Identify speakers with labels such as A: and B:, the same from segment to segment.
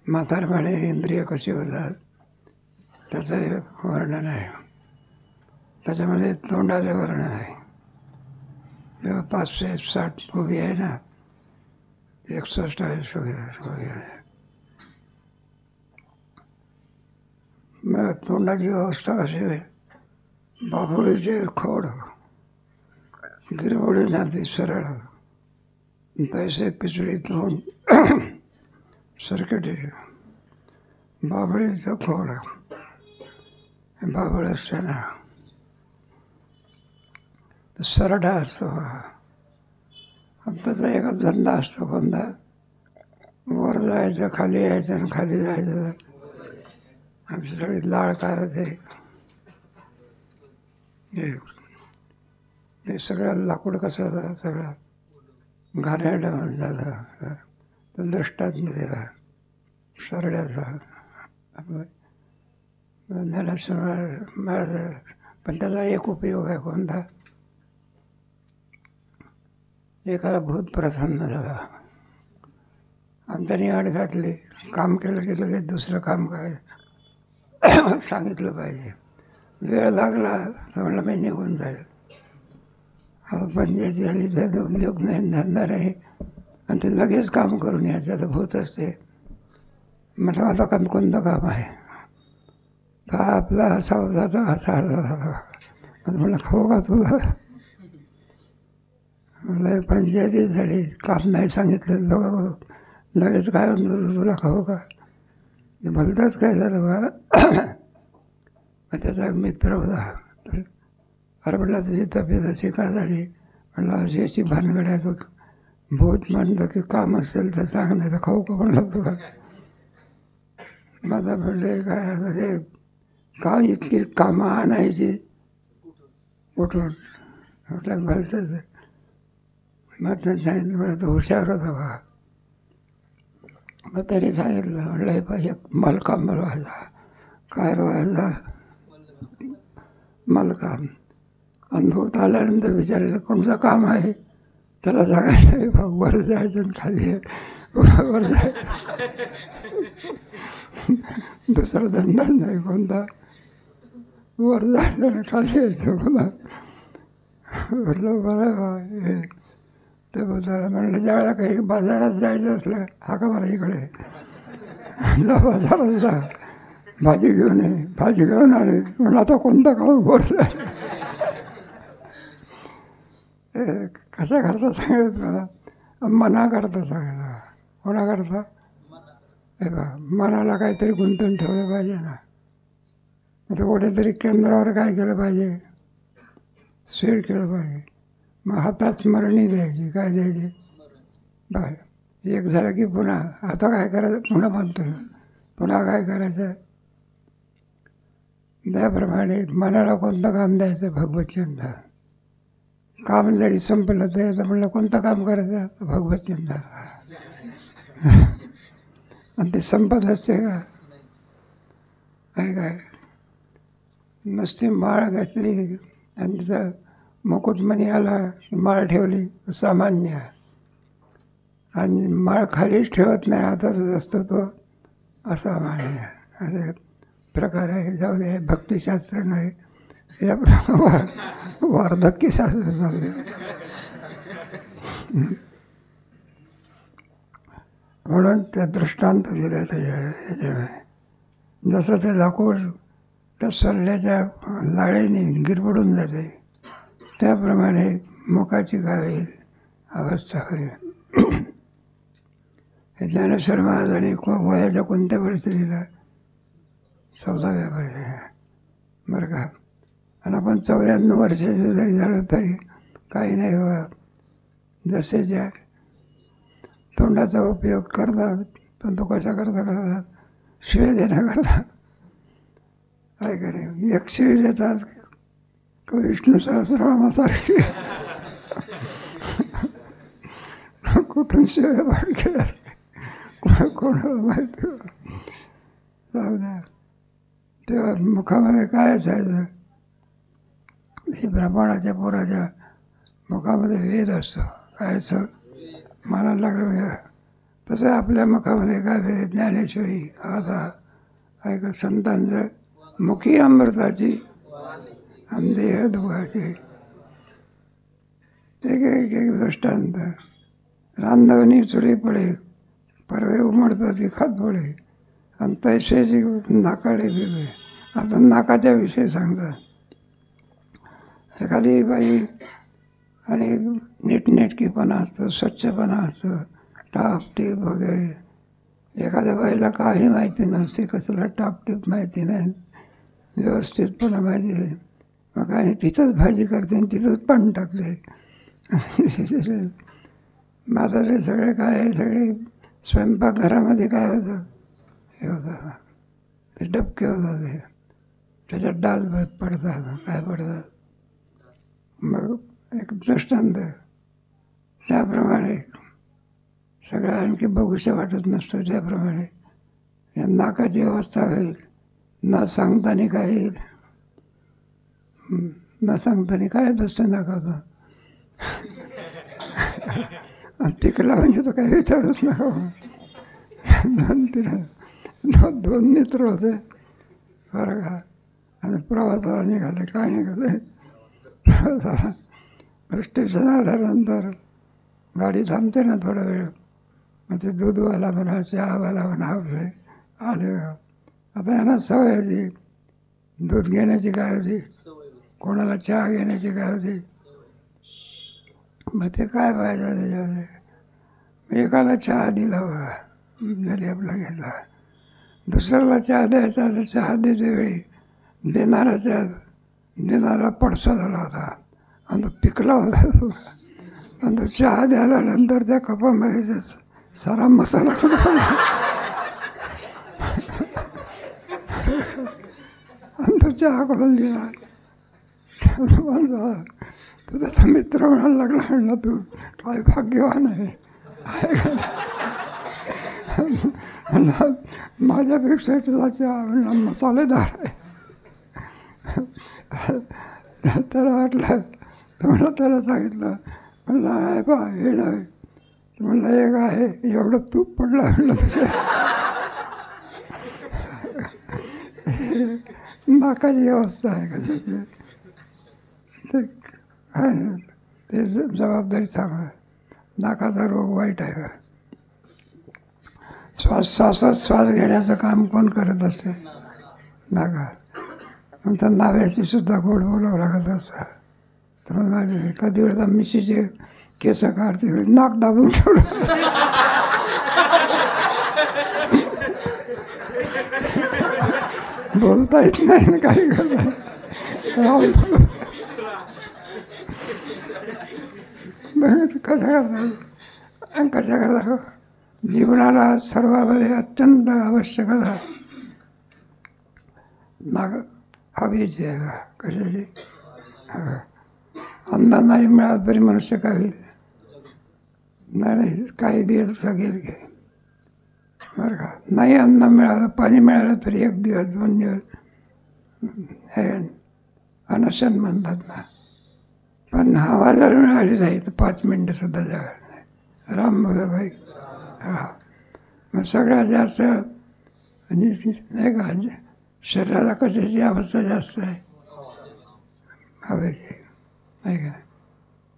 A: म्हातारपणे इंद्रिय कशी होतात त्याचं हे वर्णन आहे. त्याच्यामध्ये तोंडाचे वर्णन आहे. तेव्हा 560 भोगी आहे ना, 61 आहे. मग तोंडाची अवस्था कशी आहे? बाभुळीचे खोड, गिरवडी नाती सरळ, तैसे पिचडी तोंड सरकटे. बाभळीचं खोड, बाभळ असताना सरडा असतो. त्याचा एकच धंदा असतो कोणता? वर जायचं, खाली यायचं आणि खाली जायचं. आमची सगळी लाळ काय होते ते सगळं लाकूड कसं होतं, सगळं घाणेरड होऊन जातं. तर दृष्टांत दिला सरड्याचा. पण त्याचा एक उपयोग आहे कोणता? एखादा भूत प्रसन्न झाला आणि त्यांनी अड घातली, काम केलं की लगेच दुसरं काम काय सांगितलं पाहिजे. वेळ लागला तर म्हणलं मी निघून जाईल. पंचायती झाली तर उद्योग नाही, धंदा नाही, आणि ते लगेच काम करून यायचं. तर भूत असते. म्हटलं आता कोणतं काम आहे? तर आपला असा होता तर असा झाला. म्हणलं खाऊ का तुला? म्हणलं पंचायती झाली, काम नाही सांगितलं, लोक लगेच काय म्हणतो तुला खाऊ का? भलताच काय झालं बा. त्याचा एक मित्र होता. अरे म्हटलं तुझी तब्येत अशी का झाली? म्हणलं अशी अशी भानगड आहे. तो भूत म्हणतं की काम असेल तर सांग, नाही तर खाऊ का म्हणलं तुला. माझा म्हणले काय हे का इतकी कामं आणायची कुठून? म्हटलं भलतंच. मग त्यांनी सांगितलं म्हणलं तो हुशार होता बा. मग तरी सांगितलं म्हटलं हे पाहिजे मलकाम रोवायचा. काय रोवायचा? मलकाम. अनुभव आल्यानंतर विचारायचं कोणतं काम आहे? त्याला सांगायचं भाऊ वर जायचं आणि खाली वर जायचं. दुसरा धंदा नाही कोणता. वर जायचं आणि खाली यायचं. मला म्हटलं बरं बा. ते बोलताना म्हणलं ज्यावेळेला काही बाजारात जायचं असलं हा का मला इकडे जा बाजारात जा, भाजी घेऊन ये. भाजी घेऊन आली. म्हणलं आता कोणतं काम? वर जायचं. कशा करता सांगितलं? मना करता सांगितलं. कोणा करता? हे बा मनाला काहीतरी गुंतवून ठेवलं पाहिजे ना. आता कुठेतरी केंद्रावर काय केलं पाहिजे? स्थिर केलं पाहिजे. मग हातात स्मरणी द्यायची. काय द्यायची? बाय एक झालं की पुन्हा आता काय करायचं? पुन्हा म्हणतो पुन्हा काय करायचं? त्याप्रमाणे मनाला कोणतं काम द्यायचं? भगवत चिंतन. काम जरी संपलं तर म्हणलं कोणतं काम करायचं? भगवत चिंतन. आणि ते संपत असते का? काय नुसती माळ घातली आणि तिचं मुकुटमणी आला की माळ ठेवली सामान्य, आणि माळ खालीच ठेवत नाही हातातच असतो तो असामान्य. असे प्रकार आहे. जाऊ दे, भक्तिशास्त्र नाही, या वार्धक्यशास्त्र चालले. म्हणून त्या दृष्टांत दिलं त्याच्या. जसं ते लाकूड त्या सरल्याच्या लाळेने गिरबडून जाते, त्याप्रमाणे मुखाची काय होईल अवस्था होईल. हे ज्ञानेश्वर महाराजांनी वयाच्या कोणत्या वर्षी लिहिलं? 14व्या वर्षी बरं का. आणि आपण 94 वर्षाचे जरी झालं तरी काही नाही बघा. जसे जे तोंडाचा उपयोग करतात, पण तो कशा करतात? शिवे देण्याकरता. काय करे? एक शिवी देतात विष्णू सहस्रनामासारखी. कुठून शिवाय पाठ केल्या कोणाला माहिती. जाऊ द्या. तेव्हा मुखामध्ये काय असायचं? ब्राह्मणाच्या पोराच्या मुखामध्ये वेद असतो. काय असं म्हणायला लागलं तसं आपल्या मुखामध्ये काय वेळ ज्ञानेश्वरी आता ऐक संतांचं मुखी अमृताची आणि देह दुखाची. एक एक एक दृष्टांत. रांधवणी चुली पडे, परवे उमडतात खात पडे, आणि पैशाची नाकाडे फिरवे. आता नाकाच्या विषयी सांगतात. एखादी बाई आणि नीटनेटकीपणा असतो, स्वच्छपणा असतो, टापटीप वगैरे. एखाद्या बाईला काही माहिती नसते, कसला टापटीप माहिती नाही, व्यवस्थितपणा माहिती नाही. मग काय तिथंच भाजी करते आणि तिथंच पाणी टाकले. माझं ते सगळे काय सगळे स्वयंपाकघरामध्ये काय होतं हे होतं, ते डबके होतात, ते त्याच्यात डास पडतात, काय पडतात. मग एक दृष्टांत त्याप्रमाणे सगळं आणखी बघूशं वाटत नसतं. त्याप्रमाणे या नाकाची अवस्था होईल. न सांगताना काय येईल, न सांगताना काय असतं नाकाचं. आणि पिकला म्हणजे तो काही विचारूच नका. दोन मित्र होते बरं का, आणि प्रवासाला निघाले. काय निघाले प्रवासाला. स्टेशन आल्यानंतर गाडी थांबते ना थोडा वेळ, मग ते दूधवाला म्हणा, चहावाला म्हणा आपले आले. आता यांना सवय होती दूध घेण्याची, काय होती कोणाला चहा घेण्याची काय होती. मग ते काय पाहिजे त्याच्यामध्ये, एकाला चहा दिला बा जरी आपला घेतला, दुसऱ्याला चहा द्यायचा तर चहा देते वेळी देणारा पडसा झाला होता आणि तो पिकला होता. आणि तो चहा द्यायला नंतर त्या कपामध्ये सारा मसाला आणि तो चहा करून दिला. तू त्याचा मित्र म्हणायला लागला, म्हणलं तू काय भाग्यवान आहे. म्हणलं माझ्यापेक्षा तुझा चहा म्हणला मसालेदार आहे. त्याला वाटलं, तर म्हणलं त्याला सांगितलं, म्हणलं आहे बा हे नाही. म्हणलं एक आहे एवढं तूप पडलं. म्हणलं नाकाची अवस्था आहे कशाची, ते काय नाही, ते जबाबदारी चांगलं. नाकाचा रोग वाईट आहे. श्वासात श्वास घेण्याचं काम कोण करत असते, नाका. नंतर नाव्याची सुद्धा गोड बोलावं लागत असतं. तर माझे कधी वेळेला मिशीचे केस काढते वेळी नाक दाबून ठेवलं. बोलता येत नाही ना, काही करता कशा करता कशा करता. जीवनाला सर्वांमध्ये अत्यंत आवश्यक नाक हवेची आहे. कशाची, अन्न नाही मिळालं तरी मनुष्य काय होईल, नाही काही दिवस लागेल घे बरं का. नाही अन्न मिळालं, पाणी मिळालं तरी 1 दिवस 2 दिवस हे अनशन म्हणतात ना. पण हवा जर मिळाली नाही तर 5 मिनटंसुद्धा जगत नाही. राम बोला भाई. हा, मग सगळ्यात जास्त नाही का शरीराला कशाची अवस्था जास्त आहे, हवेची, नाही का.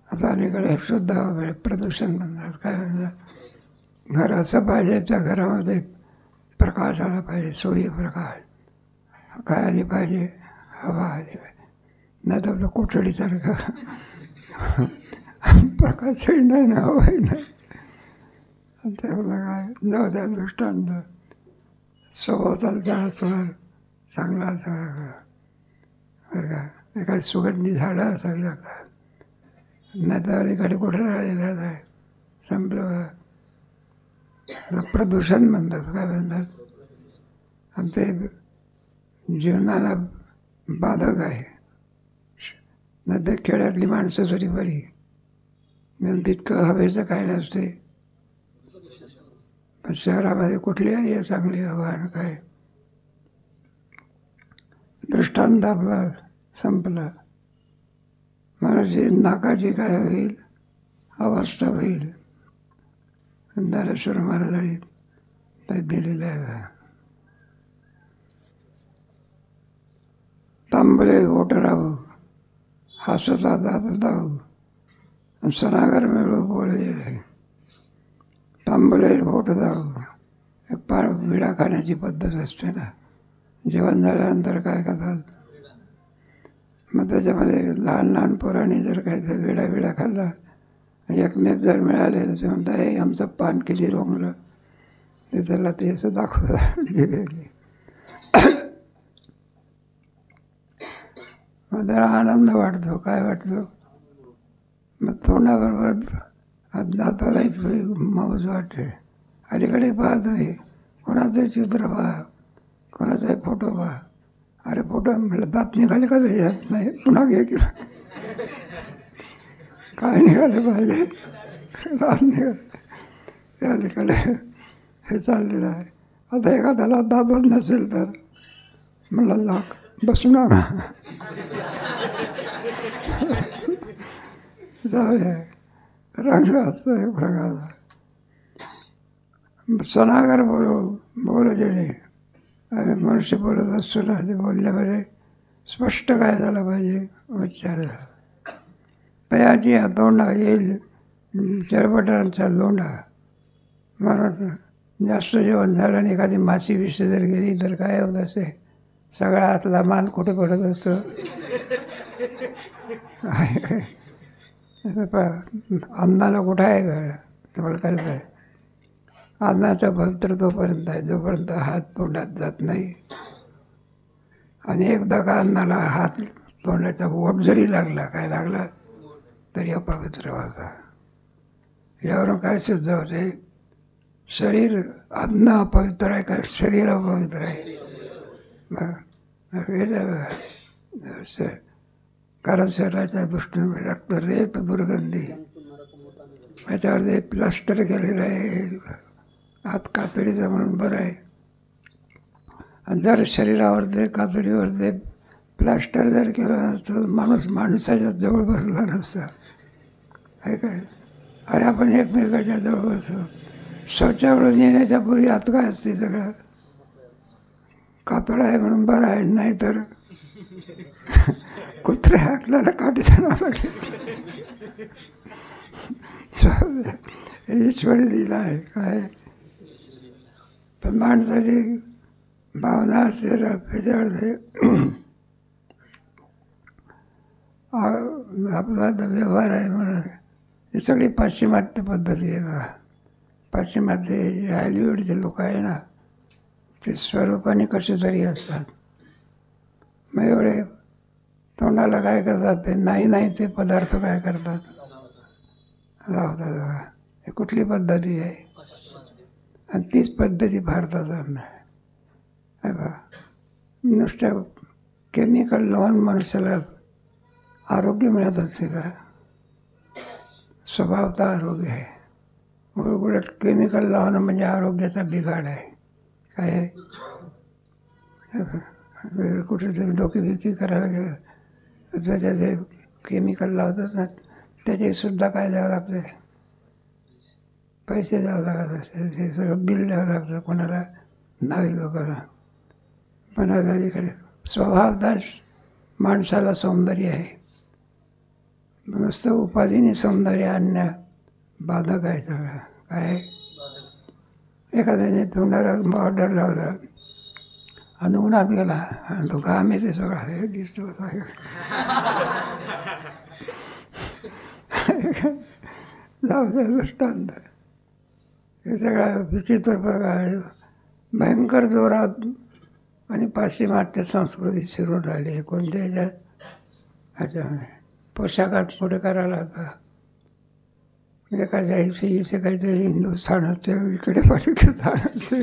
A: आता अलीकडे शुद्ध हवा प्रदूषण म्हणतात. काय म्हणतात, घर असं पाहिजे त्या घरामध्ये प्रकाश आला पाहिजे, सूर्यप्रकाश काय आली पाहिजे, हवा आली पाहिजे. नाही तर आपलं कोठडीसारखं प्रकाशही नाही ना हवाही नाही. ते आपलं काय जाऊ द्या दृष्टांत. सभोवतालचा स्वर चांगला असावा बरं का. एखादी सुगंधी झाडं असावी लागतात. नाही तर अलीकडे कुठे राहिलेलं आहे संपलं. प्रदूषण म्हणतात, काय म्हणतात. आणि ते जीवनाला बाधक आहे. नाही तर खेड्यातली माणसं तरी बरी, तितकं हवेचं काय नसते. पण शहरामध्ये कुठली आली आहे चांगली हवा आणि काय. दृष्टांत आपला संपला. म्हणजे नाकाची काय होईल अवस्था होईल. ज्ञानेश्वर महाराजांनी ते दिलेलं आहे. तांबले ओटराव हसता दादाव सनागर मिळू बोले तांबले ओट दाव पार विडा खाण्याची पद्धत असते ना. जेवण झाल्यानंतर काय करतात, मग त्याच्यामध्ये लहान लहान पोरांनी जर काय तर विडा खाल्ला, एकमेक जर मिळाले तर ते म्हणतात हे आमचं पान किती रोंगलं, ते त्याला ते असं दाखवतात जिभेने. मग त्याला आनंद वाटतो. काय वाटतो, मग तोंडाबरोबर दातालाही थोडी मौज वाटते. अलीकडे पहा तुम्ही, कोणाचं चित्र पहा, कोणाचाही फोटो पहा. अरे फोटो म्हटलं दात निघाले का त्याच्यात, नाही पुन्हा घे की काय निघाले पाहिजे, दात निघाले. त्या अलीकडे हे चाललेलं आहे. आता एखाद्याला दातच नसेल तर म्हणलं लाख बसणार जाऊया. रंग असतो एक प्रकारचा. सनागर बोलू गेले. मनुष्य बोलत असतो ना, ते बोलल्यामध्ये स्पष्ट काय झालं पाहिजे, उच्चार झाला. तयाची तोंडा येईल चरपटांचा लोंढा. म्हणून जास्त जेवण झालं आणि एखादी माशी विषय जर गेली तर काय होत असे, सगळा आतला माल कुठे पडत असतो. अन्नाला कुठं आहे का तुम्हाला कल्प आहे. अन्नाचा पवित्र तोपर्यंत आहे जोपर्यंत हात तोंडात जात नाही. आणि एकदा का अन्नाला हात तोंडाचा ओठ जरी लागला, काय लागला तरी अपवित्र होता. यावरून काय सिद्ध होते, शरीर अन्न अपवित्र आहे का शरीर अपवित्र आहे. कारण शरीराच्या दृष्टीने रक्त रेत दुर्गंधी, त्याच्यावर ते प्लास्टर केलेलं आहे हात कातडीचं म्हणून बरं आहे. आणि जर शरीरावर ते कातडीवर ते प्लास्टर जर केलं नसतं, माणूस माणसाच्या जवळ बसला नसता. आहे काय, अरे आपण एकमेकाच्या जवळ बसतो. शौचाकडून येण्याच्या पूर्वी आत काय असते, सगळं कातडा आहे म्हणून बरं आहे, नाही तर कुत्रे हाकल्याला काठी जाणार लागले. ईश्वरी दिला आहे काय. पण माणसाची भावना असते त्याच्यावर आपला व्यवहार आहे म्हणून. ही सगळी पाश्चिमात्य पद्धती आहे बघा. पाश्चिमात्य हॉलिवूडचे लोक आहे ना, ते स्वरूपाने कसे तरी असतात. मग एवढे तोंडाला काय करतात, ते नाही ते पदार्थ काय करतात, लावतात बघा. हे कुठली पद्धती आहे. आणि तीच पद्धती भारतात आहे बघा. नुसत्या केमिकल लावून मनुष्याला आरोग्य मिळत असते का. स्वभावता आरोग्य आहे. उलट केमिकल लावणं म्हणजे आरोग्याचा बिघाड आहे. काय आहे, कुठेतरी डोकेबिकी करायला गेलं तर त्याच्यात जे केमिकल लावतात ना, त्याचेसुद्धा काय द्यावं लागतं, पैसे द्यावं लागत असते. ते सगळं बिल द्यावं लागतं कोणाला, नावी लोकांना. पण अलीकडे स्वभावताच माणसाला सौंदर्य आहे. नुसतं उपाधीने सौंदर्य आणण्या बाधक आहे सगळं. काय एखाद्याने तोंडाला ऑर्डर लावलं आणि उन्हात गेला आणि तो घाम येते सगळा, हे दिसतो जाऊ दे दृष्टांत. हे सगळा विचित्र प्रकार भयंकर जोरात. आणि पाश्चिमात्य संस्कृती शिरून राहिली. कोणत्या ह्याच्यामध्ये पोशाखात पुढे करायला होता. एखाद्या इथे काहीतरी हिंदुस्थान असते, इकडे पाकिस्तान असते.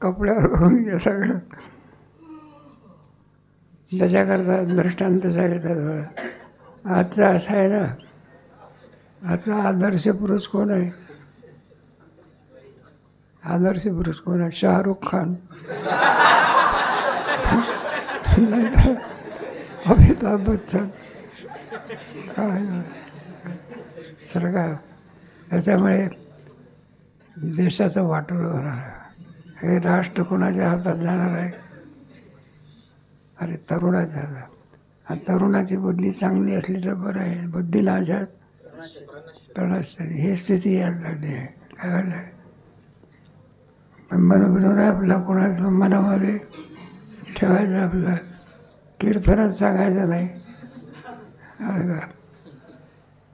A: कपड्यावर बघून हे सगळं त्याच्याकरता दृष्टांत सांगितलं. आजचा असा आहे ना, आजचा आदर्श पुरुष कोण आहे, आदर्श पुरुष कोण आहे, शाहरुख खान नाही तर अमिताभ बच्चन. काय सर काय त्याच्यामुळे देशाचं वाटोळं होणार आहे. हे राष्ट्र कोणाच्या हातात जाणार आहे? अरे तरुणाच्या हातात. आणि तरुणाची बुद्धी चांगली असली तर बरं आहे. बुद्धी नाशात प्रणाशरी ही स्थिती यायला लागली आहे. काय झालं आहे? मनोविनोद आपला कोणाच्या मनामध्ये ठेवायचं, आपलं कीर्तनात सांगायचं नाही. का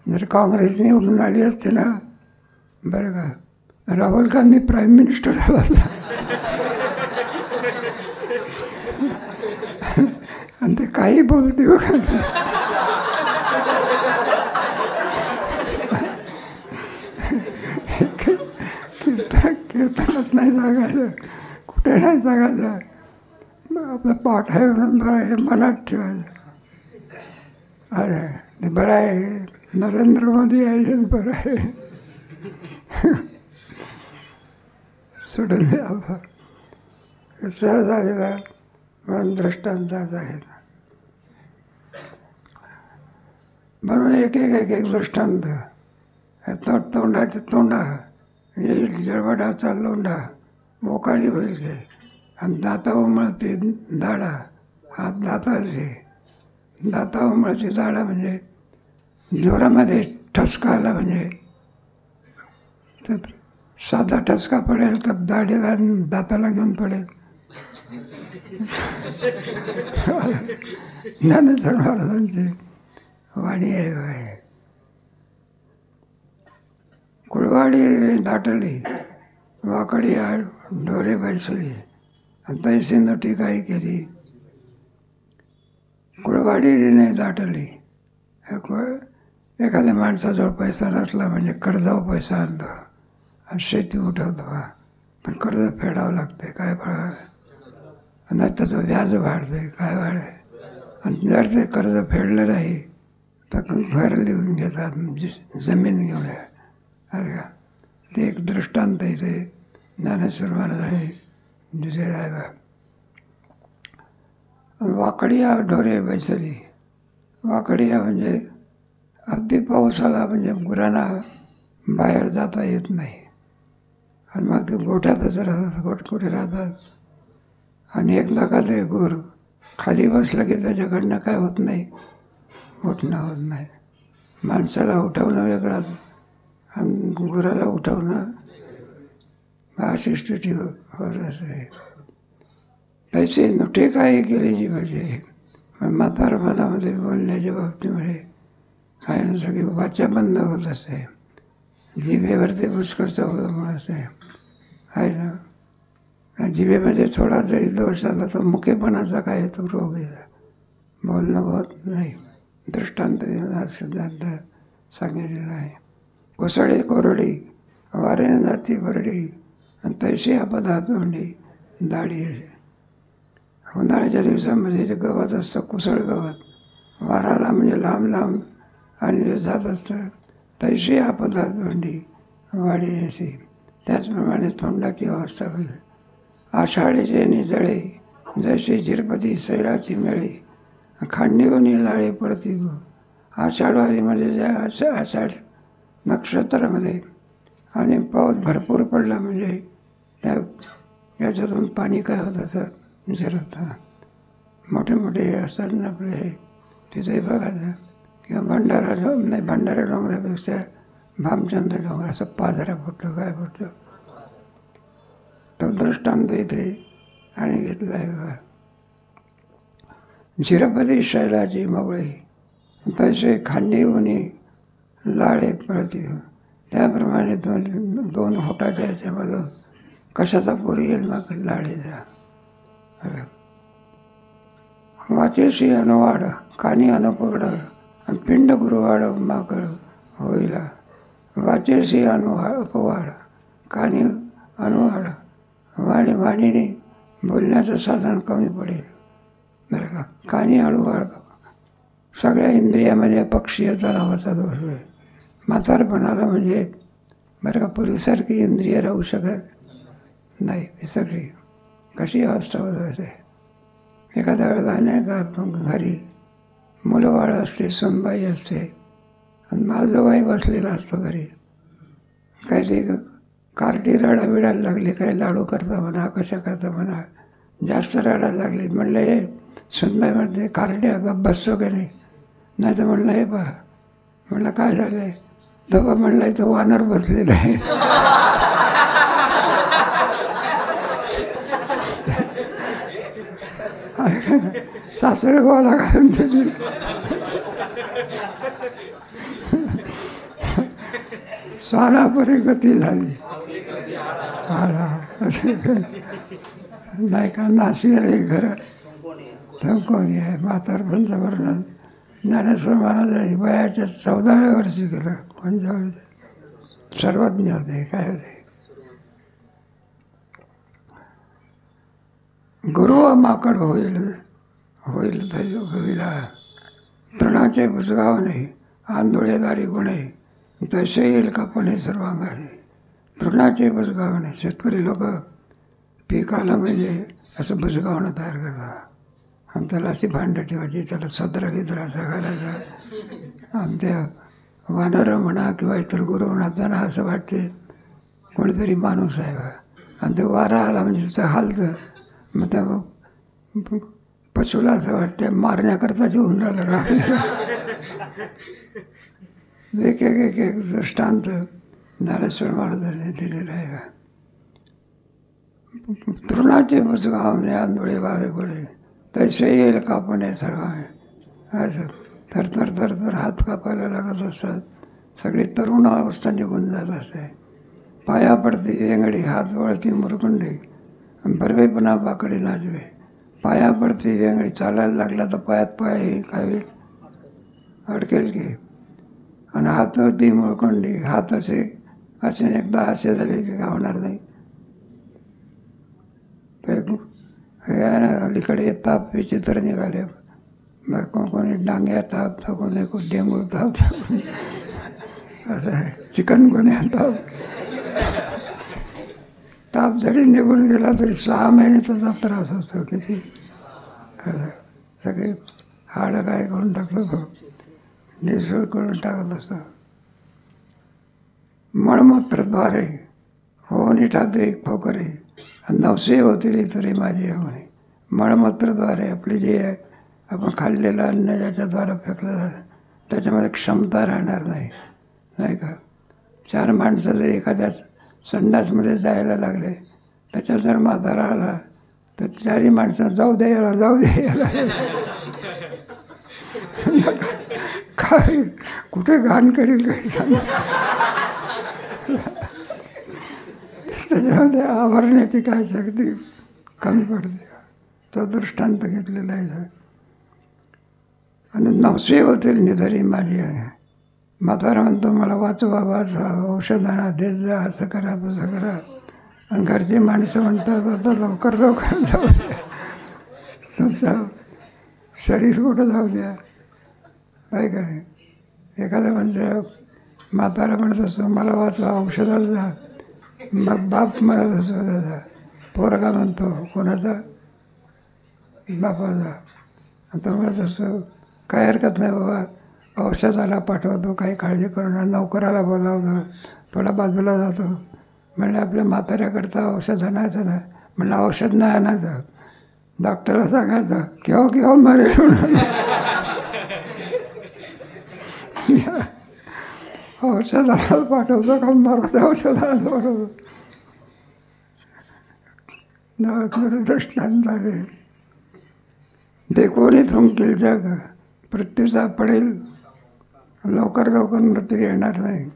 A: जर काँग्रेस निवडून आली असते ना, बरं का, राहुल गांधी प्राईम मिनिस्टर झाला असता. आणि ते काही बोलते बघा. कीर्तनात नाही सांगायचं, कुठे नाही सांगायचं. आपलं पाठ आहे म्हणून बरं आहे, मनात ठेवायचं. अरे ते बरं आहे, नरेंद्र मोदी आहे हेच बरं आहे. सोडून द्या. सहज आलेला म्हणून दृष्टांताच आहे. म्हणून एक दृष्टांत. तोंडाचे तोंडा येईल, जळवडाचा लोंढा मोकाळी होईल घे. आणि दाता उमळते दाडा, हात दाताचे. दाता उमळते दाडा म्हणजे जोरामध्ये ठसका आला म्हणजे तर साधा ठसका पडेल का दाढीला दाताला घेऊन पडेल? ज्ञानेश्वर महाराजांची वाणी आहे. कुळवाडी दाटली, वाकडी आड ढोरे बैसली, तैसी नटी काही केली. कुळवाडीने दाटली. एखाद्या माणसाजवळ पैसा नसला म्हणजे कर्जावर पैसा आणतो आणि शेती उठवतो. पण कर्ज फेडावं लागते. काय फळा आणि त्याचं व्याज वाढते. काय वाढे. आणि जर ते कर्ज फेडलं नाही तर घर लिहून घेतात, जमीन घेऊन. अरे का, ते एक दृष्टांत इथे ज्ञानेश्वर महाराजांनी दिलेला आहे. वाकडिया ढोरे बैसली. वाकडिया म्हणजे अगदी पाऊस आला म्हणजे गुरांना बाहेर जाता येत नाही आणि मग ते गोठ्यातच राहतात, कुठे राहतात. आणि एकदा का ते गुर खाली बसलं की त्याच्याकडनं काय होत नाही, उठणं होत नाही. माणसाला उठवणं वेगळं आणि गुराला उठवणं अशी स्थिती होत असते. पैसे नुटे काही केली जी म्हणजे म्हातारपणामध्ये बोलण्याच्या बाबतीमध्ये काय ना सगळी वाचा बंद होत असते. जिभेवरती पुष्कळ अवलंबून असते आहे ना. जिभेमध्ये थोडा जरी दोष आला तर मुकेपणाचा काय तो रोग आहे, बोलणं होत नाही. दृष्टांत सिद्धांत सांगितलेला आहे. कोसळे कोरडी वाऱ्याने जाती बरडी आणि तैशी आपदा तोंडी दाढी. उन्हाळ्याच्या दिवसामध्ये जे गवत असतं कुसळ गवत, वाराला म्हणजे लांब लांब आणि ते जात असतं. तैशी आपदा तोंडी वाढी अशी. त्याचप्रमाणे तोंडाची अवस्था होईल. आषाढीचे निजळे जैसे झिरपती सैराची मेळी, खांडीवनी लाळे पडती. आषाढवारीमध्ये ज्या आषाढ नक्षत्रामध्ये आणि पाऊस भरपूर पडला म्हणजे त्या याच्यातून पाणी काय होत असं झिरत. मोठे मोठे असतात ना आपले, तिथे बघायचं. किंवा भंडारा डोंगरापेक्षा भामचंद्र डोंगर असं पाझरा फुटतो, काय फुटतो. तो दृष्टांत इथे आणि घेतला आहे बघा. झिरपती शैलाची मवळी तसे खांडी उनी लाळे पळती. त्याप्रमाणे दोन होटाच्या याच्यामधून कशाचा पूर येईल मग लाळेचा. वाचेशी अनुवाड कानी अनुपगड आणि पिंड गुरुवाड माकड होईला. वाचेशी अपवाड कानी अनुवाड. वाणीने बोलण्याचं साधन कमी पडेल बरं का. कानी हळूवाड. सगळ्या इंद्रियामध्ये पक्षीयता नावाचा दोष आहे. म्हातारपणाला म्हणजे बरं का पूर्वीसारखी इंद्रिय राहू शकत नाही. ती सगळी कशी अवस्था होत असते. एखाद्या वेळेला नाही का घरी मुलं बाळ असते, सुनबाई असते आणि माझं बाई बसलेला असतो घरी. काही कार्टी रडाबिडायला लागली, काही लाडू करता म्हणा, कशा करता म्हणा, जास्त रडायला लागली. म्हणलं हे सुनबाई म्हणते कार्टी गप्प बसतो की नाही तर म्हणलं हे पहा. म्हणलं काय झालं आहे? धोबा म्हणलं इथं वानर बसलेलं आहे. सासरे गोवाला घालून दिली. स्वानापरी गती झाली. नाही का नाशिक रे घरं थंकोनी आहे. म्हातारपणचं वर्णन ज्ञानेश्वर महाराजांनी वयाच्या 14व्या वर्षी केलं. पंचावळी सर्वज्ञ होते. काय होते? गुरु माकड होईल होईल होईल तृणाचे बुजगाव नाही, आंधळेदारी गुणे तसे येईल कापणे सर्वांगाने. तृणाचे बुजगाव नाही. शेतकरी लोक पीक आलं म्हणजे असं बुजगावणं तयार करतात आणि त्याला अशी भांडं ठेवायची, त्याला सदरा बिदरा असा घालायचा. आणि त्या वानर म्हणा किंवा इतर गुरु म्हणा त्यांना असं वाटते कोणीतरी माणूस आहे बा. आणि ते वारा आला म्हणजे तिथं हालतं. मग त्या पशुला असं वाटतं मारण्याकरता जेवून राहिलं का. एक एक एक एक दृष्टांत ज्ञानेश्वर महाराजांनी दिलेला आहे का. तृणाचे बुजगावणे आंधळे वावेगुळे तैसे येईल कापणे सर्व. असं थरथर थरथर हात कापायला लागत असतात. सगळी तरुण अवस्था निघून जात असते. पाया पडते वेंगडी, हात वळती मुरकुंडी, बरवेपणा बाकडे नाचवे. पाया पडते वेंगडी, चालायला लागला तर पायात पाय काय अडकेल की. आणि हात होती मुळकोंडी, हात असे एकदा असे झाले की काय होणार नाही. हे अलीकडे ताप विचित्र निघाले. कोणी डांग्या ताप तर कोणी डेंगू ताप, असं आहे. चिकनगुन्या ताप जरी निघून गेला तरी 6 महिने त्याचा त्रास असतो. किती सगळे हाडं काय करून टाकतो तो, निसळ करून टाकत असतो. मळमूत्रद्वारे होऊन ठाते फोकरे नवसे होतील तरी माझे होणे. मळमूत्रद्वारे आपले जे आपण खाल्लेलं अन्न ज्याच्याद्वारा फेकलं जातं त्याच्यामध्ये क्षमता राहणार नाही, नाही का. 4 माणसं जर एखाद्या संडासमध्ये जायला लागले, त्याच्यात जर म्हातारा आला तर 4ही माणसं जाऊ दे याला, जाऊ दे याला. काय कुठे घाण करील काही सांग. त्याच्यामध्ये आवरण्याची काय शक्ती कमी पडते. तो दृष्टांत घेतलेला आहे. आणि नवसे होतील निधरी माझी. म्हातारा म्हणतो मला वाचवा वाचवा, औषधांना देत जा, असं करा तसं करा. आणि घरची माणसं म्हणतात आता लवकर लवकर जाऊ द्या, तुमचं शरीर कुठं जाऊ द्या. काय करे. एखादा म्हणजे म्हातारा म्हणत असतो मला वाचवा, औषधाला जा. मग बाप म्हणत असतो त्याचा, पोरगा म्हणतो कोणाचा, बापाचा. आणि तो म्हणत असतो काय हरकत नाही बाबा, औषधाला पाठवतो, काही काळजी करू नका. नोकराला बोलावतो, थोडा बाजूला जातो. म्हणलं आपल्या म्हाताऱ्याकरता औषध आणायचं ना. म्हणलं औषध नाही आणायचं, डॉक्टरला सांगायचं केव्हा केव्हा मरेल म्हणून. औषधाला पाठवतो का मराठा औषधाला पाठवतो. दृष्टांत झाले. देखोनी थुंकील जग, मृत्यूचा पडेल लवकर लवकर मृत्यू येणार नाही.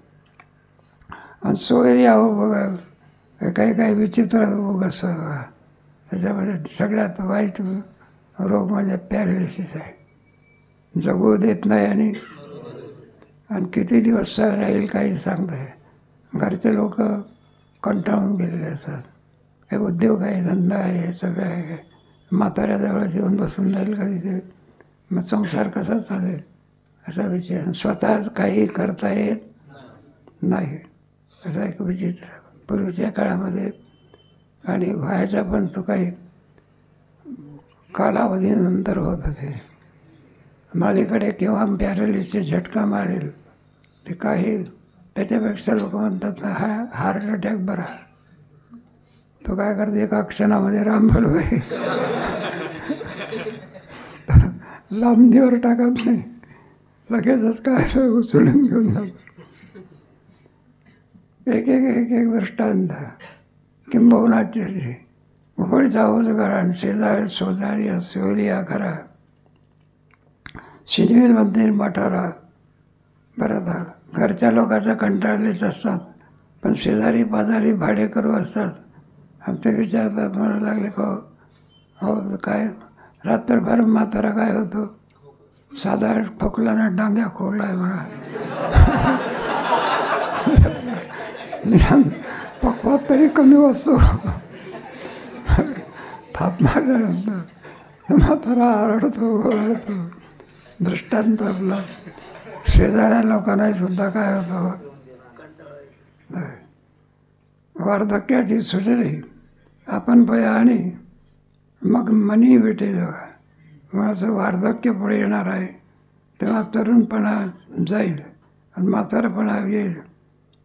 A: आणि सोयरी आहो बघा, काही काही विचित्र रोग असं. त्याच्यामध्ये सगळ्यात वाईट रोग म्हणजे पॅरालिसिस आहे. जगू देत नाही आणि किती दिवस राहील काही सांगता आहे. घरचे लोक कंटाळून गेलेले असतात. काही उद्योग आहे, धंदा आहे, सगळं आहे. म्हाताऱ्याजवळ येऊन बसून राहील का तिथे, मग संसार कसा चालेल असा विचार. स्वतः काही करता येत नाही, असा एक विचित्र. पूर्वीच्या काळामध्ये आणि व्हायचा पण तो काही कालावधीनंतर होत असे. मालीकडे केव्हा पॅरालिसिस झटका मारेल ते काही त्याच्यापेक्षा लोक म्हणतात ना हार्ट अटॅक बरा. तो काय करतो, एका क्षणामध्ये रामफल होय लांबणीवर टाकत नाही, लगेचच काय उचलून घेऊन जातो. एक एक एक एक दृष्टांत. किंबहुनाचे उघडचा उजगरा शेजारी सोजारी सोलिया खरा शिजवेल मंदिर मठारा. बरं, घरच्या लोकांचा कंटाळलेच असतात, पण शेजारी पाजारी भाडेकरू असतात. आमचे विचारतात, म्हणू लागले का हो काय रात्रभर म्हातारा काय होतो, साधा ठोकला डांग्या खोडलाय म्हणा. निदान पक्वात तरी कमी वाचतो. थाप मारल्यानंतर म्हातारा आरडतो ओरडतो. दृष्टांत आपला शेजाऱ्या लोकांनाही सुद्धा काय होतं, वार्धक्याची सुजरी आपण पया आणि मग मनी भेटे जेव्हा माझं वार्धक्य पुढे येणार आहे, तेव्हा तरुणपणा जाईल आणि म्हातारपणा येईल.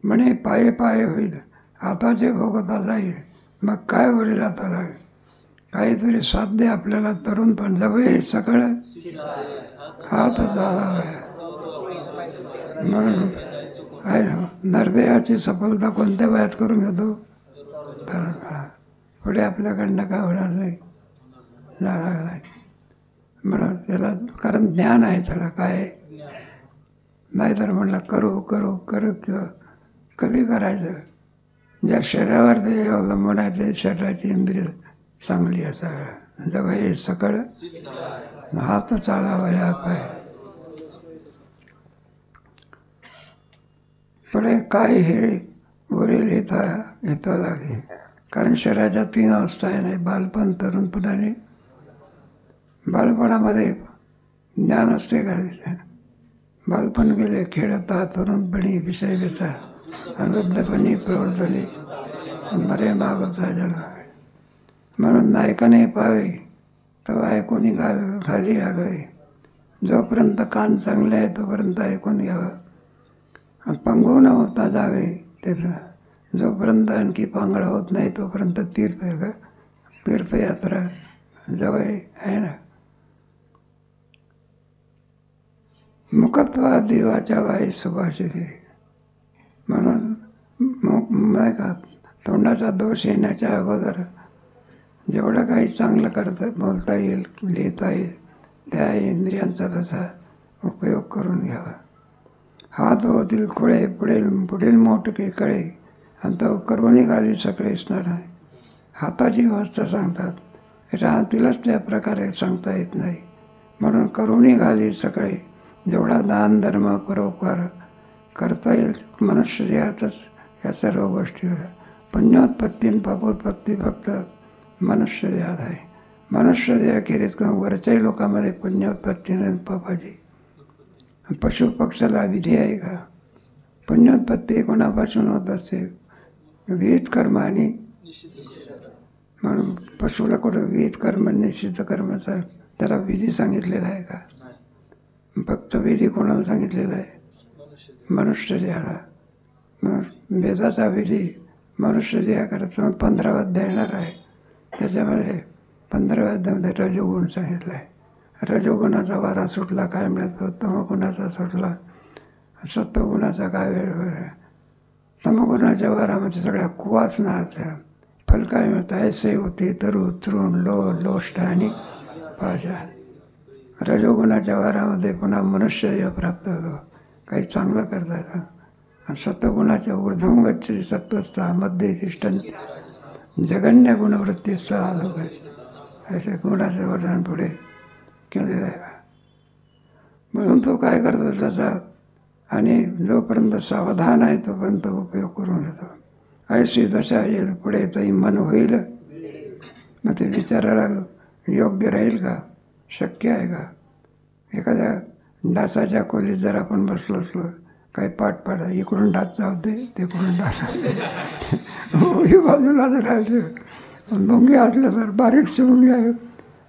A: म्हणे पाये पाये होईल, हाताचे भोगता जाईल. मग काय होईल आता, काहीतरी साध्य आपल्याला तरुणपण जवळ सगळं हात झाला. म्हणून आहे नरदेहाची सफलता कोणत्या वयात करून घेतो, तरुण काळात. पुढे आपल्याकडनं काय होणार नाही, जाणार नाही. म्हणून त्याला कारण ज्ञान आहे त्याला काय. नाहीतर म्हणलं करू करू करू किंवा कधी करायचं. ज्या शरीरावर ते अवलंबून आहे ते शरीराची इंद्रिय चांगली असावी. जेव्हा हे सकळ हात चालावा या पाय. पुढे काय हे वरील येता लागे. कारण शरीराच्या 3 अवस्था आहे नाही, बालपण तरुणपण आणि बालपणामध्ये ज्ञान असते का. बालपण गेले खेळता, तरुणपणी विषय व्यथा, वृद्धपणी प्रवर्तली बरे मागचा जन्म. म्हणून नायकाने पाहावे तेव्हा ऐकून खाली यावे. जोपर्यंत कान चांगले आहे तोपर्यंत ऐकून घ्यावं. पंगू न होता जावे तिथं. जोपर्यंत आणखी पांगळ होत नाही तोपर्यंत तीर्थयात्रा जवळ आहे ना. मुखत्वा देवाच्या वाई सुभाषिते. म्हणून नाही का तोंडाचा दोष येण्याच्या अगोदर जेवढं काही चांगलं बोलता येईल, लिहिता येईल, त्या इंद्रियांचा तसा उपयोग करून घ्यावा. हात होतील खुळे पुढील मोठके कळे आणि तो करून घाली सगळे स्नान आहे. हाताची अवस्था सांगतात, राहतीलच त्या प्रकारे सांगता येत नाही. म्हणून करून घाली सगळे. जेवढा दान धर्म परोपकार करता येईल मनुष्य देहातच या सर्व गोष्टी. पुण्योत्पत्ती आणि पापोत्पत्ती फक्त मनुष्य देहात आहे. मनुष्य देहाखेरीज वरच्याही लोकांमध्ये पुण्योत्पत्ती आणि पापाची. पशु पक्षाला विधी आहे का. पुण्योत्पत्ती कोणापासून होत असते, विहित कर्म आणि म्हणून पशुला कुठं विहित कर्म निश्चित कर्माचा त्याला विधी सांगितलेला आहे का. फक्त विधी कोणाला सांगितलेला आहे, मनुष्य देहाला. वेदाचा विधी मनुष्य देहा करता 15 अध्याय येणार आहे. त्याच्यामध्ये 15व्या अध्यायामध्ये रजोगुण सांगितलं आहे. रजोगुणाचा वारा सुटला काय मिळतो, तमगुणाचा सुटला सत्वगुणाचा काय वेळ. तमगुणाच्या वारामध्ये सगळ्या कुवासनाच्या फल काय मिळतं, ऐसे होते तरु तृण लो लोष्ट आणि पाषाण. रजोगुणाच्या वारामध्ये पुन्हा मनुष्य प्राप्त होतो, काही चांगलं करता येतं. आणि सत्वगुणाच्या ऊर्ध्वगती सत्वस्था मध्ये तिष्ठन्ति जगन्य गुणवृत्तीचा आलोक असे गुणाचं वर्णन पुढे केलेलं आहे. म्हणून तो काय करतो त्याचा, आणि जोपर्यंत सावधान आहे तोपर्यंत उपयोग करून घेतो. ऐशी दशा येईल पुढे तरी मन होईल. मग ते विचारायला योग्य राहील का, शक्य आहे का. एखाद्या डासाच्या खोलीत जर आपण बसलो असलो, काही पाठ पाडा, इकडून डास जाऊ दे तिकडून डास ही बाजूला जर राहते. मुंगी असलं तर बारीकशी मुंगी आहे,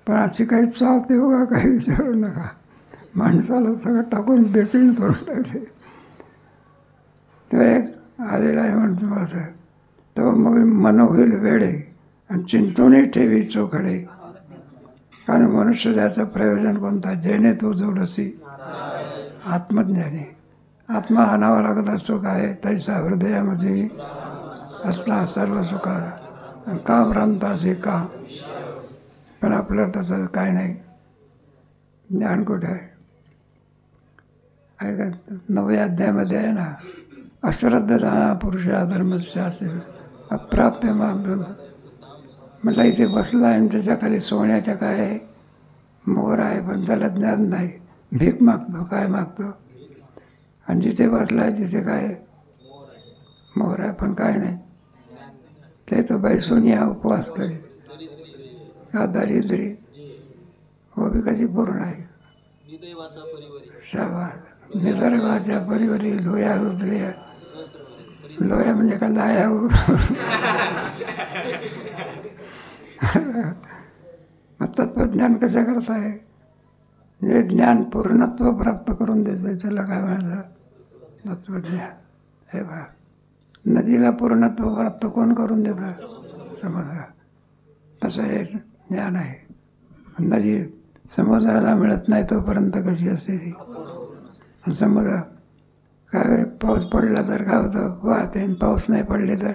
A: पण अशी काही चावते बघा, काही विचारू नका. माणसाला सगळं टाकून बेचैन करून टाकले. तो एक आलेला आहे म्हणतो माझं, तो मग मन होईल वेडे आणि चिंतूनही ठेवी चोखडे. कारण मनुष्य त्याचं प्रयोजन कोणता? जेणे तू जोडसी आत्मज्ञानी. आत्मा आणावा लागत असतो काय? तैसा हृदयामध्ये असला सर्व सुखा का भ्रांतासी का. पण आपलं तसं काय नाही. ज्ञान कुठे आहे? काय का 9व्या अध्यायामध्ये आहे ना, अश्रद्धा पुरुषा धर्मशास्त्र अप्राप्य म्हटलं इथे बसला आहे त्याच्या खाली सोन्याच्या काय आहे, मोर आहे, पण त्याला ज्ञान नाही. भीक मागतो, काय मागतो. आणि जिथे बसला आहे तिथे काय मोर आहे, पण काय नाही. ते तर बैसून या उपवास करे का दारिद्र्य वो भी कशी पूर्ण आहे. शाबास. निदर्भाच्या परिवारी लोया रुद्रिया. लोया म्हणजे का लाया मग तत्वज्ञान कसं करताय? जे ज्ञान पूर्णत्व प्राप्त करून द्यायचं त्याला काय म्हणायचं? तत्वज्ञान. हे बा, नदीला पूर्णत्व प्राप्त कोण करून देतं? समजा तसं हे ज्ञान आहे. नदी समुद्राला मिळत नाही तोपर्यंत कशी असते ती. समुद्र काय पाऊस पडला तर काय होतं? वाहते. पाऊस नाही पडले तर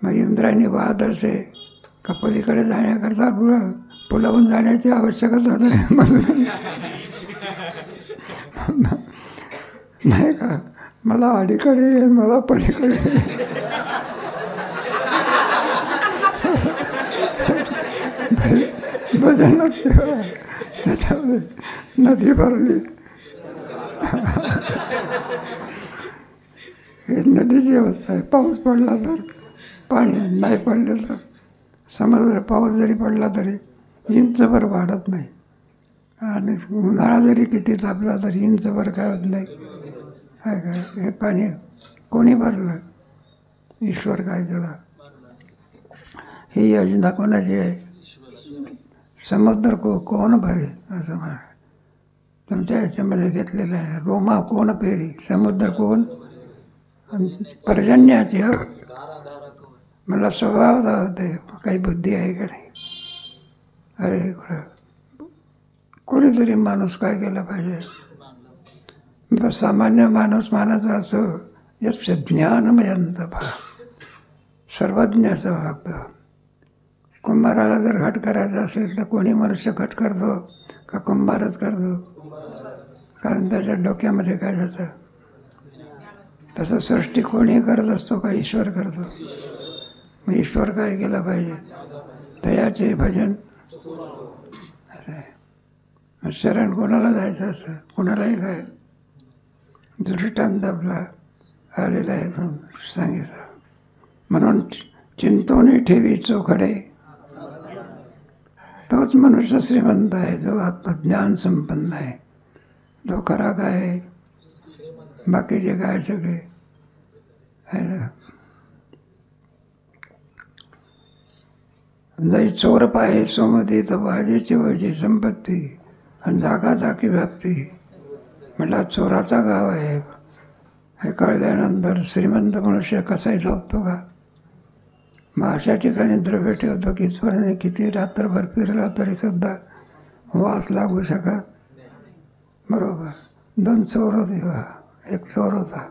A: मग इंद्रायणी वाहत असे का पलीकडे जाण्याकरता पुलावून जाण्याची आवश्यकता नाही नाही का? मला अलीकडे मला पलीकडे भजन असते. त्याच्यामध्ये नदी भरली. ही नदीची अवस्था आहे. पाऊस पडला तर पाणी, नाही पडलं तर समुद्र. पाऊस जरी पडला तरी इंचभर वाढत नाही. आणि उन्हाळा जरी किती तापला तरी इंचभर काय होत नाही. काय काय हे पाणी कोणी भरलं? ईश्वर काय केला? ही योजना कोणाची आहे? समुद्र कोण भरे असं म्हणा. तुमच्या ह्याच्यामध्ये घेतलेलं आहे. रोमा कोण पेरी? समुद्र कोण? पर्जन्याची मला स्वभाव होते. काही बुद्धी आहे का नाही? अरे कोणीतरी माणूस काय केला पाहिजे? सामान्य माणूस मानाचा असो यश ज्ञानमयंत भा, सर्वज्ञाचं वागतं. कुंभाराला जर घट करायचा असेल तर कोणी मनुष्य घट करतो का कुंभारच करतो? कारण त्याच्या डोक्यामध्ये काय जातं. तसं सृष्टी कोणी करत असतो का ईश्वर करतो? मग ईश्वर काय केलं पाहिजे? दयाचे भजन. अरे शरण कोणाला जायचं असं? कोणालाही काय दृष्टांत आपला आलेला आहे सांगितलं. म्हणून चिंतोने ठेवी चोखडे. तोच मनुष्य श्रीमंत आहे जो आत्मज्ञान संपन्न आहे. जो खरा काय बाकीचे काय सगळे जरी चोर पाहे सोमती तर भाजीची वजी संपत्ती आणि जागा जागी व्याप्ती. म्हटलं चोराचा गाव आहे हे कळल्यानंतर श्रीमंत मनुष्य कसाही झोपतो का? मग अशा ठिकाणी द्रव्य ठेवतो की चोराने किती रात्रभर फिरला तरी सुद्धा वास लागू शकत. बरोबर. 2 चोर होते. एक चोर होता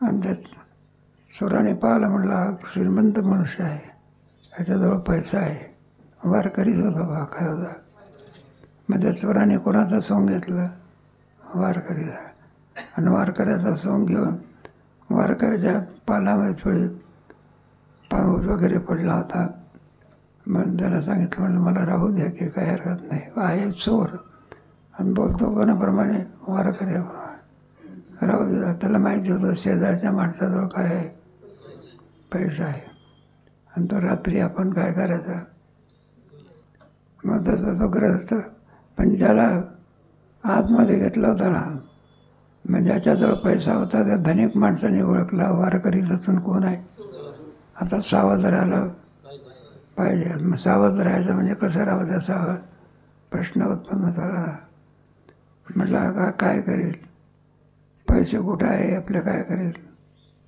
A: आणि त्या चोराने पाहिलं. म्हटला श्रीमंत मनुष्य आहे, ह्याच्याजवळ पैसा आहे, वारकरीच होता बा. काय होता? मग त्या चोराने कोणाचं सोंग घेतलं? वारकरीचा. आणि वारकऱ्याचा सोंग घेऊन वारकऱ्याच्या पालामध्ये थोडी पाऊस वगैरे पडला होता. मग त्याला सांगितलं, म्हणलं मला राहू द्या की काही हरकत नाही, आहे चोर. आणि बोलतो कोणाप्रमाणे? वारकऱ्याप्रमाणे. राहू दिला. त्याला माहिती होतं शेजारच्या माणसाजवळ काय आहे? पैसा आहे. आणि तो रात्री आपण काय करायचं? मग तसा तो ग्रस्त. पण ज्याला आतमध्ये घेतला होता ना, मग ज्याच्याजवळ पैसा होता त्या धनिक माणसाने ओळखला वारकरी लसून कोण आहे. आता सावध राहायला पाहिजे. मग सावध राहायचं म्हणजे कसं राहायचं? सावध. प्रश्न उत्पन्न झाला. म्हटलं काय करेल? पैसे कुठं आहे, आपलं काय करेल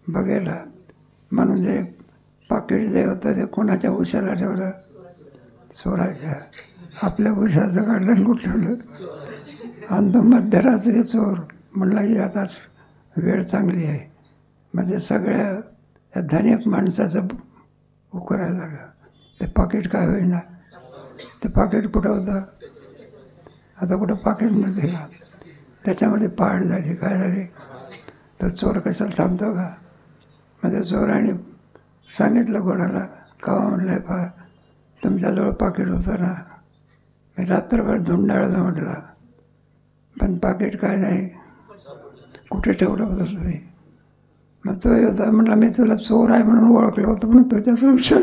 A: बघायला. म्हणून जे पाकिट जे होतं ते कोणाच्या उशाला ठेवलं, चोराच्या. आपल्या उशाचं काढलं आणि कुठं ठेवलं. आणि तो मध्यरात्री चोर म्हणला ही आताच वेळ चांगली आहे. म्हणजे सगळ्या त्या धनिक माणसाचं उकरायला लागलं. ते पाकिट काय होईना. ते पाकिट कुठं होतं, आता कुठं पाकिट मिळते का. त्याच्यामध्ये पाड झाली, काय झाली. तर चोर कशाला थांबतो का. म्हणजे चोराने सांगितलं कोणाला, कवा म्हणलं पा तुमच्याजवळ पाकिट होतं ना. मी रात्रभर धुंडाळलं म्हटलं, पण पाकिट काय नाही, कुठे ठेवलं होतं तुम्ही. मग तो होता म्हटलं, मी तुला चोर आहे म्हणून ओळखलं होतं म्हणून तुझ्याच विचार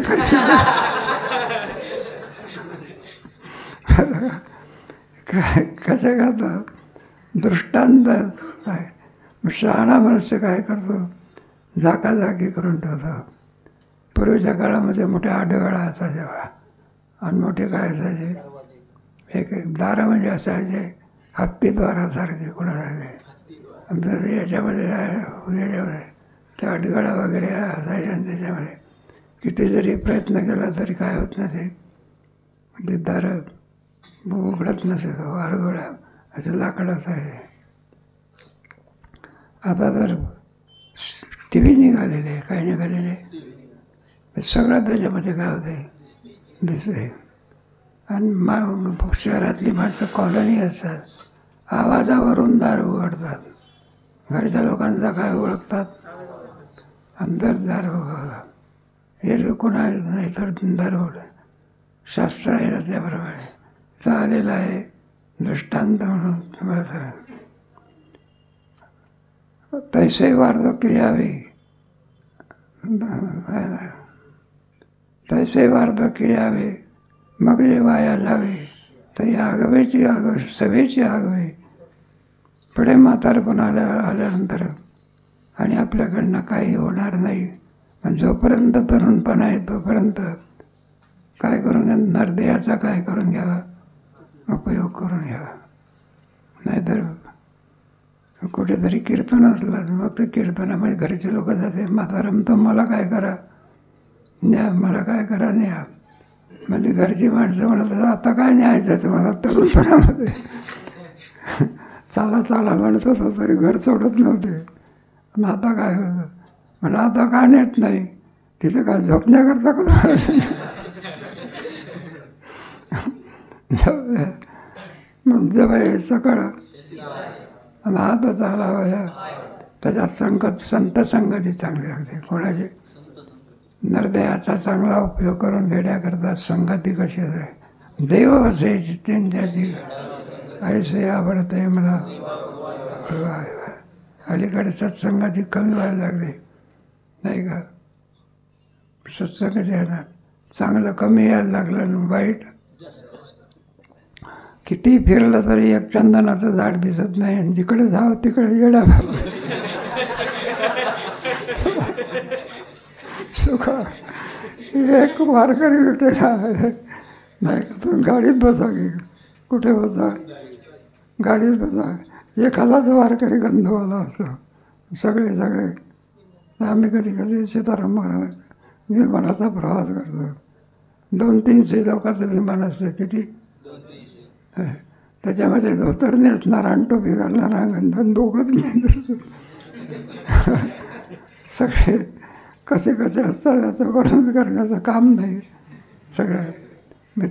A: काय कशा करता दृष्टांत काय. शहाणा मनुष्य काय करतो, झाकाझाकी करून ठेवतो. पूर्वीच्या काळामध्ये मोठे आडगळा असायचे आणि मोठे काय असायचे, एक एक दारं म्हणजे असायचे हत्तीद्वारासारखे कोणासारखे. आमच्या याच्यामध्ये ते अडगळा वगैरे असायचे आणि त्याच्यामध्ये किती जरी प्रयत्न केला तरी काय होत नसे, ते दारं उघडत नसे. वारगळा असे लाकड असायचे. आता तर टी व्ही निघालेले, काय निघालेले, सगळं त्याच्यामध्ये काय होते दिसते. आणि शहरातली माणसं कॉलनी असतात, आवाजावरून दार उघडतात. घरच्या लोकांचा काय ओळखतात, अंदर दार उघडतात. हे कोणा नाही तर दार उघडतात. शास्त्र आहे ना त्याप्रमाणे इथं आलेलं आहे दृष्टांत म्हणून तुम्हाला. तैसे वार्धक्य यावे, तैसे वार्धक्य यावे, मग जे वाया जावे. तर या आगवेची आगवे, सभेची आगवे. पुढे म्हातारपण आल्यानंतर आणि आपल्याकडनं काही होणार नाही. पण जोपर्यंत तरुणपणा आहे तोपर्यंत काय करून घ्या, नरदेहाचा काय करून घ्यावा, उपयोग करून घ्यावा. नाहीतर कुठेतरी कीर्तन असलं मग ते कीर्तनामध्ये घरचे लोक जाते, म्हातारम तर मला काय करा न्या, मला काय करा न्या. म्हणजे घरची माणसं म्हणत आता काय न्यायचं तुम्हाला तरुणपणामध्ये. चाला चाला म्हणत होतं तरी घर सोडत नव्हते. आणि आता काय होतं म्हणलं, आता काय नेत नाही तिथे काय झोपण्याकरता का. म्हणजे बाई सकाळ आणि आता चाला वया. त्याच्यात संत संगती चांगली लागते. कोणाची नरदेहाचा चांगला उपयोग करून घेण्याकरता संगती कशी आहे. देव असे जितेंद्राची ऐसे आवडते मला. अलीकडे सत्संगाची कमी व्हायला लागली नाही का. सत्संगाची येणार चांगलं कमी यायला लागलं आणि वाईट किती फिरलं तरी एक चंदनाचं झाड दिसत नाही. आणि जिकडे जावं तिकडे येडा सुखा. एक वारकरी भेटेला नाही का, तुम्ही गाडीत बसा की कुठे बसा, गाडीत बसा. एखादाच वारकरी गंधवाला असतो. सगळे आम्ही कधी कधी सीताराम महाराज विमानाचा प्रवास करतो. 200-300 लोकांचं विमान असतं. किती त्याच्यामध्ये धोतर नेसणार आणि टोपी घालणार गंधन दोघंच नाही. सगळे कसे असतात याचं वर्णन करण्याचं काम नाही. सगळ्या मी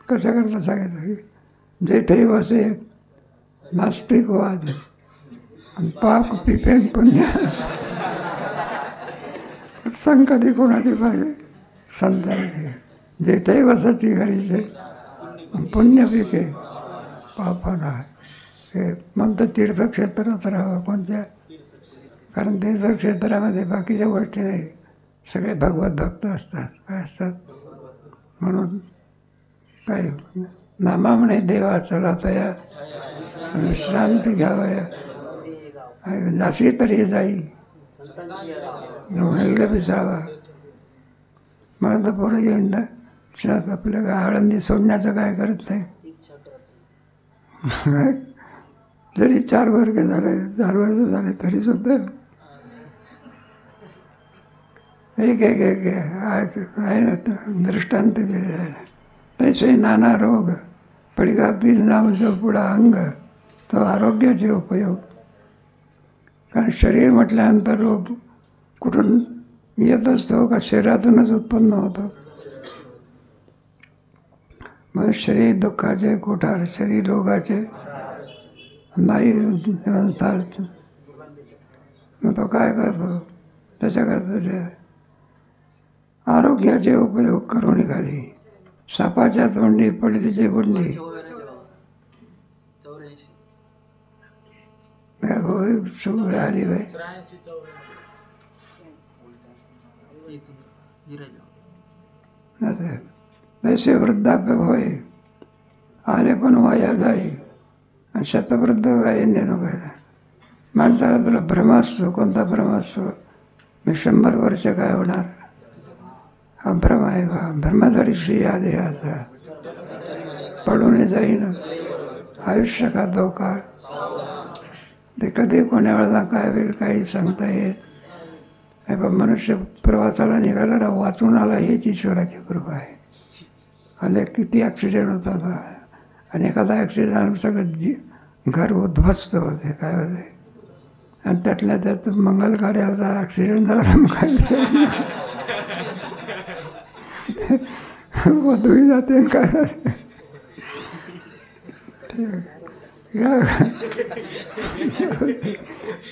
A: कशा करता सांगितलं की जेथे बसे नास्तिकवाद आणि पाप पिपेन पुण्य. संकटी कोणाची पाहिजे, संतांची. जेथे वसती घरीचे पुण्य पिके पापाना. हे म्हणतं तीर्थक्षेत्रात राहावं. कोणत्या, कारण तीर्थक्षेत्रामध्ये बाकीच्या गोष्टी नाही, सगळे भगवत भक्त असतात. काय असतात म्हणून काय नामा म्हणे देवा चला तया विश्रांती घ्यावया. जाशी तरी जाई हिला विसावा. मला तर पुढे येईन ना आपल्या आळंदी सोडण्याचं काय करत नाही. जरी 4 वर्ग झाले 4 वर्ष झाले तरी सुद्धा एक एक एक आहे ना दृष्टांत दिलेला आहे. तैसे नाना रोग पडिगा नाव जो पुढा अंग तो आरोग्याचे उपयोग. कारण शरीर म्हटल्यानंतर रोग कुठून येत असतो का शरीरातूनच उत्पन्न होतो. मग शरीर दुःखाचे कोठार शरीर रोगाचे नाही. मग तो काय करतो त्याच्याकरता आरोग्याचे उपयोग करून निघाली. सापाच्या तोंडी पडलीची बुंडी शुभ्र आली बाई. तैसे वृद्धाप्य होय आले पण वाया जाई आणि शतवृद्ध वाई नेणू काय. माणसाला तुला भ्रम असतो. कोणता भ्रम असतो? मी 100 वर्ष काय होणार हा भ्रम आहे बा. भ्रमधरी श्री या देहाचा पडून जाईन आयुष्य का तो काळ. ते कधी कोण्या वेळेला काय होईल काही सांगता येत नाही. पण मनुष्य प्रवासाला निघाला वाचून आला हीच ईश्वराची कृपा आहे. आणि किती ॲक्सिडेंट होतात आणि एखादा ॲक्सिडेंट सगळं घर उद्ध्वस्त होते काय होते. आणि त्यातल्या त्यात मंगल कार्याचा ॲक्सिडेंट झाला तर मग काय वधूही जाते काय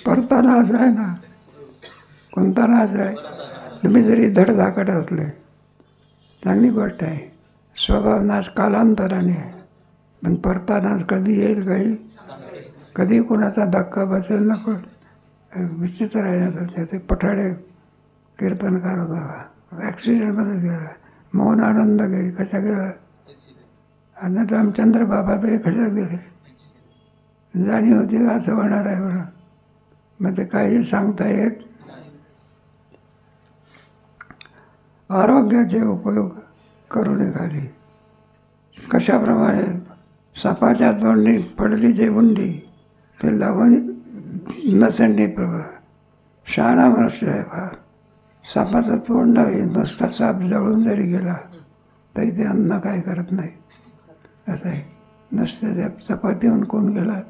A: परता नाच आहे ना. कोणता नाच आहे? तुम्ही जरी धडधाकट असले चांगली गोष्ट आहे. स्वभाव नाच कालांतराने आहे. पण परता नाच कधी येईल काही कधी कोणाचा धक्का बसेल नको. विचित्र आहे ना. ते पठाडे कीर्तनकार होता ॲक्सिडेंटमध्ये गेला. मौन आनंद गेली कशा गेला. आणि रामचंद्र बाबा तरी कशा गेले. जाणीव होती का असं होणार आहे म्हणून. मग ते काही सांगता येत. आरोग्याचे उपयोग करू निघाली. कशाप्रमाणे सापाच्या तोंडी पडली जे बुंडी ते लावून नसंडी प्रभा. शहाणा मनुष्य आहे फार. सापाचं तोंड आहे. नुसता साप जळून जरी गेला तरी ते अन्न काय करत नाही असं आहे. नुसतं त्या चपातीहून कोण गेला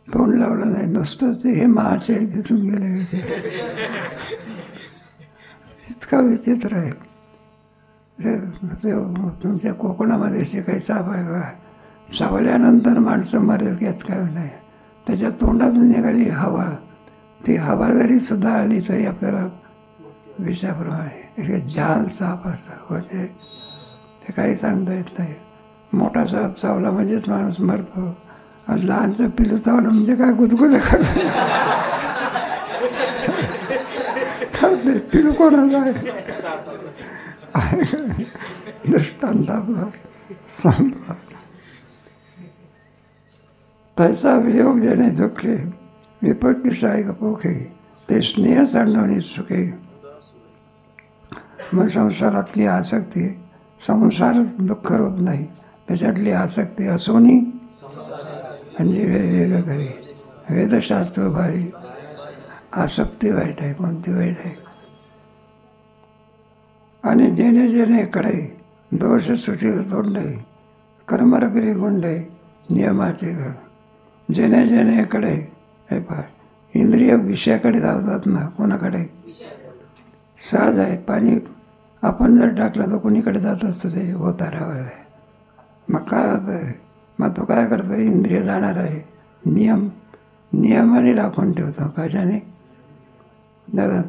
A: तोंड लावलं नाही. नुसतं ते हे महाशय तिथून गेले. इतका विचित्र आहे. तुमच्या कोकणामध्ये असे काही साप आहे बा. सावल्यानंतर माणसं मरेल की यात काय नाही. त्याच्या तोंडातून निघाली हवा. ती हवा जरी सुद्धा आली तरी आपल्याला विषाप्रमाणे जाल साप असतात म्हणजे ते काही सांगता येत नाही. मोठा साप चावला म्हणजेच माणूस मरतो. आणि लहानचं पिलू चावलं म्हणजे काय गुदगुले करते. पिलू कोणाचा आहे दृष्टांत आपला संपला. तैसा वियोग जेणे दुःखे विपत्तीशाही पोखे ते स्नेह सांडवणी सुखे. मग संसारातली आसक्ती संसार दुःख होत नाही. त्याच्यातली आसक्ती असूनही म्हणजे वेगवेगळं करी. वेदशास्त्र भारी. आसक्ती वाईट आहे. कोणती वाईट आहे. आणि जेणे जेणे कडे दोष सुटील तोंडे कर्मरगरी गुंडे नियमाचे घर. जेणे जेणे कडे हे पाय इंद्रिय विषयाकडे धावतात ना. कोणाकडे? सहज आहे. पाणी आपण जर टाकलं तर कोणीकडे जात असतं ते होतारावर आहे. मग काय होतं आहे. मग तो काय करतो इंद्रिय जाणार आहे. नियमाने राखून ठेवतो. कशाने? जरा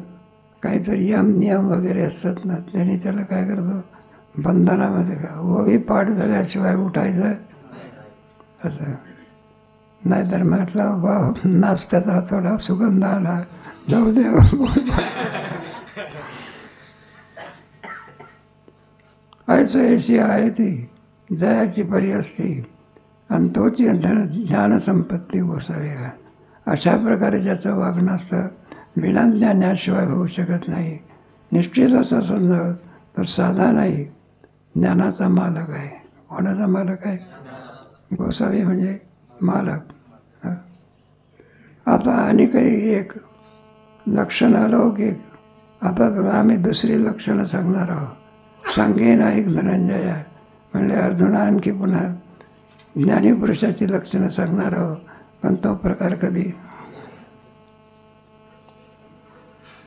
A: काहीतरी नियम वगैरे असतात ना त्याने त्याला काय करतो बंधनामध्ये का ओवी पाठ झाल्याशिवाय उठायचं असं. नाहीतर म्हटलं वा नाश्त्याचा थोडा सुगंध आला जाऊ दे. ऐशी आहे ती जयाची परी असती आणि तोची ज्ञानसंपत्ती गोसावी. अशा प्रकारे ज्याचं वागणं असतं विना ज्ञानाशिवाय होऊ शकत नाही. निश्चित असं समजावं तर साधा नाही ज्ञानाचा मालक आहे. कोणाचा मालक आहे? गोसावी म्हणजे मालक. आता आणि काही एक लक्षण अलौकिक. आता तुला आम्ही दुसरी लक्षणं सांगणार आहोत. सांगेन ऐक धनंजय म्हणले अर्जुना, आणखी पुन्हा ज्ञानीपुरुषाची लक्षणं सांगणार आहोत, पण तो प्रकार कधी